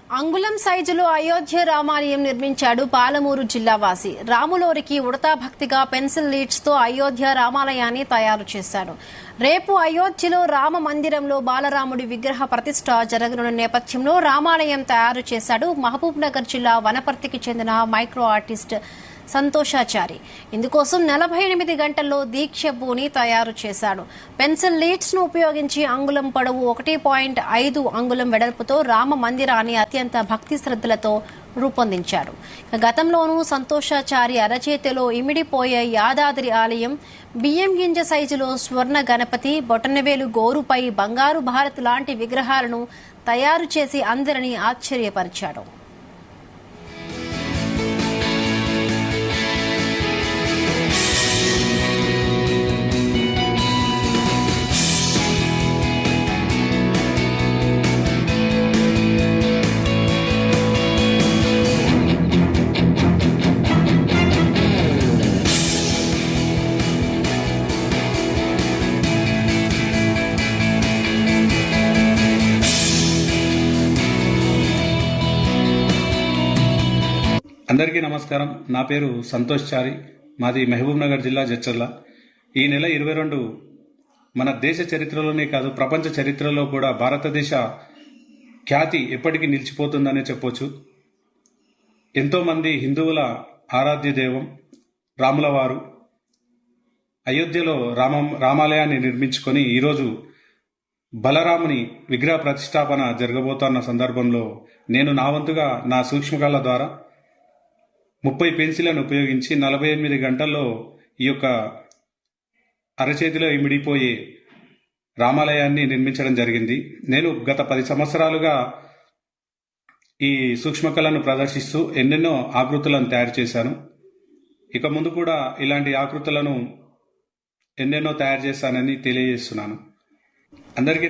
అంగుళం సైజులో అయోధ్య రామాలయం నిర్మించాడు పాలమూరు జిల్లా వాసి. రాములోరికి ఉడతా భక్తిగా పెన్సిల్ లీడ్స్ తో అయోధ్య రామాలయాన్ని తయారు చేశాడు. రేపు అయోధ్యలో రామ మందిరంలో బాలరాముడి విగ్రహ ప్రతిష్ఠ జరగనున్న నేపథ్యంలో రామాలయం తయారు చేశాడు మహబూబ్ నగర్ జిల్లా వనపర్తికి చెందిన మైక్రో ఆర్టిస్ట్ సంతోషాచారి. ఇందుకోసం 48 గంటల్లో దీక్ష పూని తయారు చేశాడు. పెన్సిల్ లీడ్స్ ను ఉపయోగించి అంగుళం పొడవు 1.5 అంగుళం వెడల్పుతో రామ మందిరాన్ని అత్యంత భక్తి శ్రద్ధలతో రూపొందించాడు. గతంలోనూ సంతోషాచారి అరచేతిలో ఇమిడిపోయే యాదాద్రి ఆలయం, బియ్యం గింజ సైజులో స్వర్ణ గణపతి, బొటనవేలు గోరుపై బంగారు భారత్ లాంటి విగ్రహాలను తయారు చేసి అందరినీ ఆశ్చర్యపరిచాడు. అందరికీ నమస్కారం. నా పేరు సంతోష్ చారి. మాది మహబూబ్ నగర్ జిల్లా జడ్చర్ల. ఈ నెల 22 మన దేశ చరిత్రలోనే కాదు ప్రపంచ చరిత్రలో కూడా భారతదేశ ఖ్యాతి ఎప్పటికీ నిలిచిపోతుందనే చెప్పొచ్చు. ఎంతోమంది హిందువుల ఆరాధ్య దైవం రాముల వారు అయోధ్యలో రామాలయాన్ని నిర్మించుకొని ఈరోజు బలరాముని విగ్రహ ప్రతిష్టాపన జరగబోతున్న సందర్భంలో నేను నా వంతుగా నా సూక్ష్మకళ ద్వారా 30 పెన్సిళ్లను ఉపయోగించి 48 గంటల్లో ఈ యొక్క అరచేతిలో ఇమిడిపోయే రామాలయాన్ని నిర్మించడం జరిగింది. నేను గత 10 సంవత్సరాలుగా ఈ సూక్ష్మకళను ప్రదర్శిస్తూ ఎన్నెన్నో ఆకృతులను తయారు చేశాను. ఇక ముందు కూడా ఇలాంటి ఆకృతులను ఎన్నెన్నో తయారు చేస్తానని తెలియజేస్తున్నాను. అందరికీ